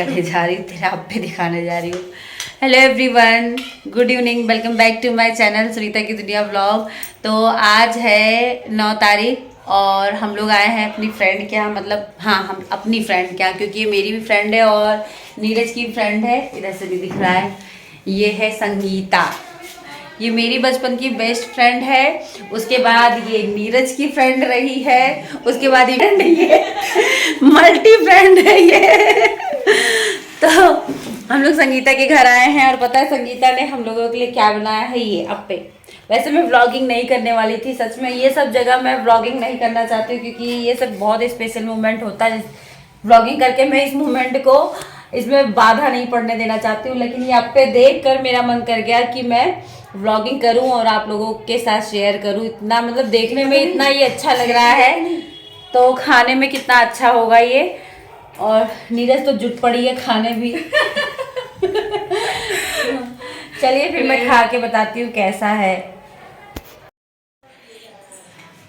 करने जा रही हूँ, तेरे आप पे दिखाने जा रही हूँ। Hello everyone, good evening, welcome back to my channel Sunita की दुनिया व्लॉग। तो आज है 9 तारीख और हम लोग आए हैं अपनी फ्रेंड के यहाँ, मतलब हाँ हम अपनी फ्रेंड के यहाँ, क्योंकि ये मेरी भी फ्रेंड है और नीरज की फ्रेंड है। इधर से भी दिख रहा है, ये है संगीता, ये मेरी बचपन की बेस्ट फ्रेंड है। उसके बाद ये नीरज की फ्रेंड रही है, उसके बाद ये फ्रेंड, ये मल्टी फ्रेंड है ये। तो हम लोग संगीता के घर आए हैं और पता है संगीता ने हम लोगों के लिए क्या बनाया है, ये अप्पे। वैसे मैं व्लॉगिंग नहीं करने वाली थी, सच में ये सब जगह मैं व्लॉगिंग नहीं करना चाहती हूँ, क्योंकि ये सब बहुत स्पेशल मोमेंट होता है व्लॉगिंग करके। मैं इस मोमेंट को, इसमें बाधा नहीं पड़ने देना चाहती हूँ, लेकिन ये अप्पे देख कर मेरा मन कर गया कि मैं व्लॉगिंग करूं और आप लोगों के साथ शेयर करूं। इतना मतलब देखने में इतना ही अच्छा लग रहा है, तो खाने में कितना अच्छा होगा ये। और नीरज तो जुट पड़ी है खाने भी। चलिए फिर मैं खा के बताती हूँ कैसा है।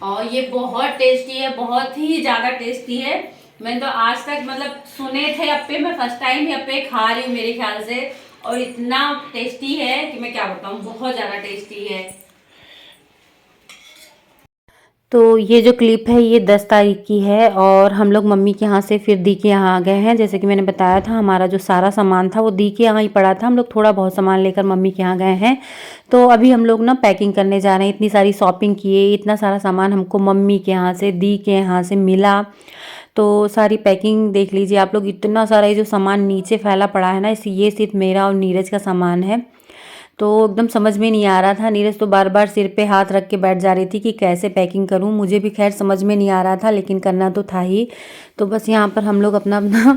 और ये बहुत टेस्टी है, बहुत ही ज़्यादा टेस्टी है। मैंने तो आज तक मतलब सुने थे अप्पे, मैं फर्स्ट टाइम ही अप्पे खा रही हूँ मेरे ख्याल से, और इतना टेस्टी है कि मैं क्या बताऊँ, बहुत ज़्यादा टेस्टी है। तो ये जो क्लिप है ये 10 तारीख की है और हम लोग मम्मी के यहाँ से फिर दी के यहाँ आ गए हैं। जैसे कि मैंने बताया था, हमारा जो सारा सामान था वो दी के यहाँ ही पड़ा था। हम लोग थोड़ा बहुत सामान लेकर मम्मी के यहाँ गए हैं। तो अभी हम लोग ना पैकिंग करने जा रहे हैं। इतनी सारी शॉपिंग किए, इतना सारा सामान हमको मम्मी के यहाँ से, दी के यहाँ से मिला। तो सारी पैकिंग देख लीजिए आप लोग, इतना सारा ये जो सामान नीचे फैला पड़ा है ना, ये सिर्फ मेरा और नीरज का सामान है। तो एकदम समझ में नहीं आ रहा था। नीरज तो बार बार सिर पे हाथ रख के बैठ जा रही थी कि कैसे पैकिंग करूं। मुझे भी खैर समझ में नहीं आ रहा था, लेकिन करना तो था ही। तो बस यहाँ पर हम लोग अपना अपना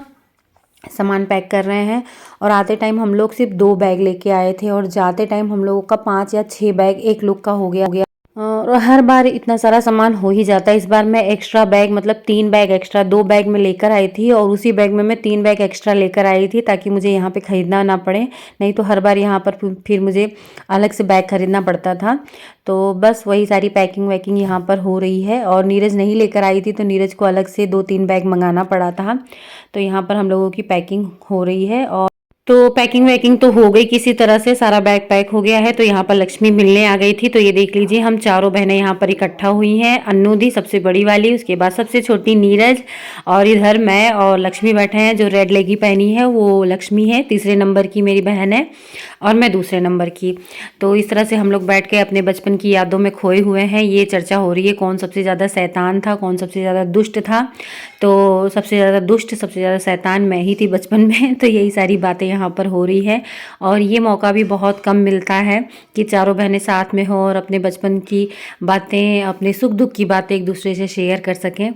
सामान पैक कर रहे हैं। और आते टाइम हम लोग सिर्फ 2 बैग लेके आए थे और जाते टाइम हम लोगों का 5 या 6 बैग एक लोग का हो गया। और हर बार इतना सारा सामान हो ही जाता है। इस बार मैं एक्स्ट्रा बैग, मतलब 3 बैग एक्स्ट्रा, 2 बैग में लेकर आई थी और उसी बैग में मैं 3 बैग एक्स्ट्रा लेकर आई थी, ताकि मुझे यहाँ पे ख़रीदना ना पड़े। नहीं तो हर बार यहाँ पर फिर मुझे अलग से बैग ख़रीदना पड़ता था। तो बस वही सारी पैकिंग वैकिंग यहाँ पर हो रही है। और नीरज नहीं लेकर आई थी तो नीरज को अलग से 2-3 बैग मंगाना पड़ा था। तो यहाँ पर हम लोगों की पैकिंग हो रही है। और तो पैकिंग वैकिंग तो हो गई, किसी तरह से सारा बैग पैक हो गया है। तो यहाँ पर लक्ष्मी मिलने आ गई थी। तो ये देख लीजिए, हम चारों बहनें यहाँ पर इकट्ठा हुई हैं। अन्नू दी सबसे बड़ी वाली, उसके बाद सबसे छोटी नीरज, और इधर मैं और लक्ष्मी बैठे हैं। जो रेड लेगी पहनी है वो लक्ष्मी है, तीसरे नंबर की मेरी बहन है, और मैं दूसरे नंबर की। तो इस तरह से हम लोग बैठ के अपने बचपन की यादों में खोए हुए हैं। ये चर्चा हो रही है कौन सबसे ज़्यादा शैतान था, कौन सबसे ज़्यादा दुष्ट था। तो सबसे ज़्यादा दुष्ट, सबसे ज़्यादा शैतान मैं ही थी बचपन में। तो यही सारी बातें यहाँ पर हो रही है। और ये मौका भी बहुत कम मिलता है कि चारों बहनें साथ में हो और अपने बचपन की बातें, अपने सुख दुख की बातें एक दूसरे से शेयर कर सकें।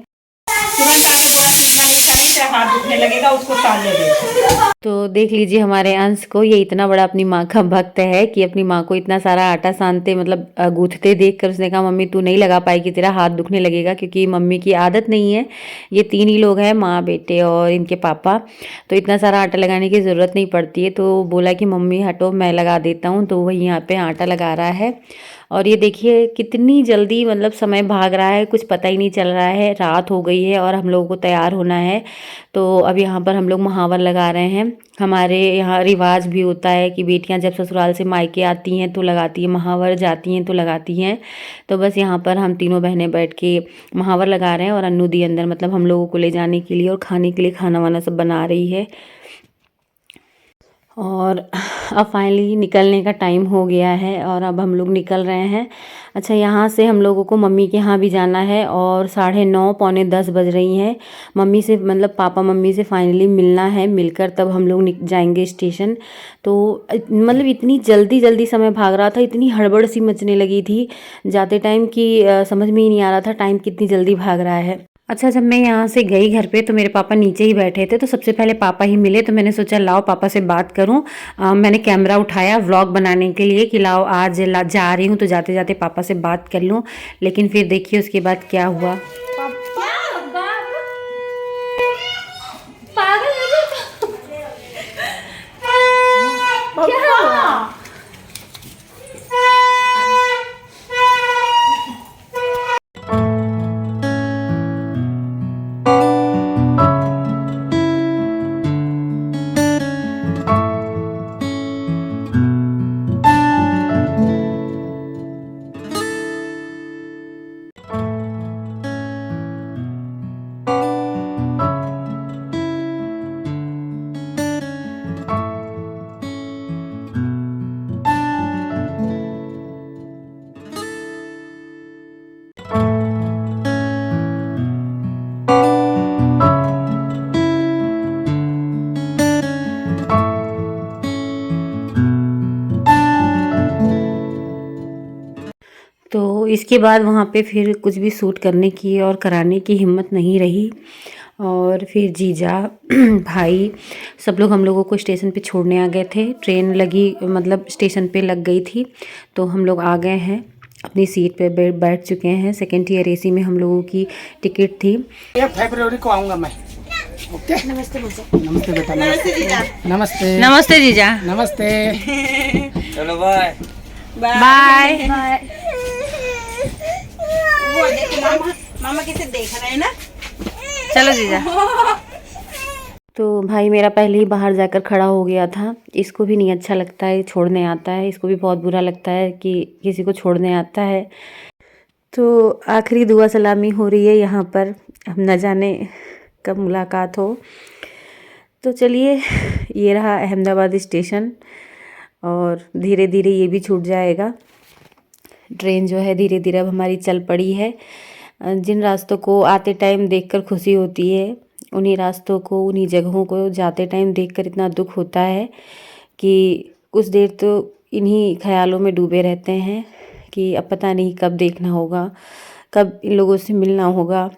हाथ दुखने लगेगा, उसको टालने दे। तो देख लीजिए हमारे अंश को, ये इतना बड़ा अपनी माँ का भक्त है कि अपनी माँ को इतना सारा आटा सानते, मतलब गूंथते देख कर उसने कहा मम्मी तू नहीं लगा पाएगी, तेरा हाथ दुखने लगेगा, क्योंकि मम्मी की आदत नहीं है। ये 3 ही लोग हैं, माँ, बेटे और इनके पापा। तो इतना सारा आटा लगाने की ज़रूरत नहीं पड़ती है। तो बोला कि मम्मी हटो मैं लगा देता हूँ। तो वही यहाँ पे आटा लगा रहा है। और ये देखिए कितनी जल्दी मतलब समय भाग रहा है, कुछ पता ही नहीं चल रहा है। रात हो गई है और हम लोगों को तैयार होना है। तो अब यहाँ पर हम लोग महावर लगा रहे हैं। हमारे यहाँ रिवाज भी होता है कि बेटियाँ जब ससुराल से मायके आती हैं तो लगाती हैं महावर, जाती हैं तो लगाती हैं। तो बस यहाँ पर हम तीनों बहनें बैठ के महावर लगा रहे हैं और अन्नू दी अंदर, मतलब हम लोगों को ले जाने के लिए और खाने के लिए खाना वाना सब बना रही है। और अब फाइनली निकलने का टाइम हो गया है और अब हम लोग निकल रहे हैं। अच्छा, यहाँ से हम लोगों को मम्मी के यहाँ भी जाना है और 9:30 पौने 10 बज रही हैं। मम्मी से, मतलब पापा मम्मी से फाइनली मिलना है, मिलकर तब हम लोग जाएंगे स्टेशन। तो मतलब इतनी जल्दी जल्दी समय भाग रहा था, इतनी हड़बड़ सी मचने लगी थी जाते टाइम कि समझ में ही नहीं आ रहा था टाइम कितनी जल्दी भाग रहा है। अच्छा, जब मैं यहाँ से गई घर पे तो मेरे पापा नीचे ही बैठे थे। तो सबसे पहले पापा ही मिले, तो मैंने सोचा लाओ पापा से बात करूँ। मैंने कैमरा उठाया व्लॉग बनाने के लिए कि लाओ आज जा रही हूँ तो जाते जाते पापा से बात कर लूँ। लेकिन फिर देखिए उसके बाद क्या हुआ। तो इसके बाद वहाँ पे फिर कुछ भी शूट करने की और कराने की हिम्मत नहीं रही। और फिर जीजा भाई सब लोग हम लोगों को स्टेशन पे छोड़ने आ गए थे। ट्रेन लगी मतलब स्टेशन पे लग गई थी, तो हम लोग आ गए हैं, अपनी सीट पे बैठ चुके हैं। सेकेंड ईयर एसी में हम लोगों की टिकट थी। 5 फरवरी को आऊँगा मैं। ओके, नमस्ते नमस्ते बेटा, नमस्ते जीजा, नमस्ते नमस्ते जीजा, नमस्ते। चलो बाय बाय। वो देखो मामा, मामा कैसे देख रहे हैं ना। चलो जीजा। तो भाई मेरा पहले ही बाहर जाकर खड़ा हो गया था। इसको भी नहीं अच्छा लगता है छोड़ने आता है, इसको भी बहुत बुरा लगता है कि किसी को छोड़ने आता है। तो आखिरी दुआ सलामी हो रही है यहाँ पर, हम न जाने कब मुलाकात हो। तो चलिए, ये रहा अहमदाबाद स्टेशन और धीरे धीरे ये भी छूट जाएगा। ट्रेन जो है धीरे धीरे अब हमारी चल पड़ी है। जिन रास्तों को आते टाइम देखकर खुशी होती है, उन्हीं रास्तों को, उन्हीं जगहों को जाते टाइम देखकर इतना दुख होता है कि कुछ देर तो इन्हीं ख्यालों में डूबे रहते हैं कि अब पता नहीं कब देखना होगा, कब इन लोगों से मिलना होगा।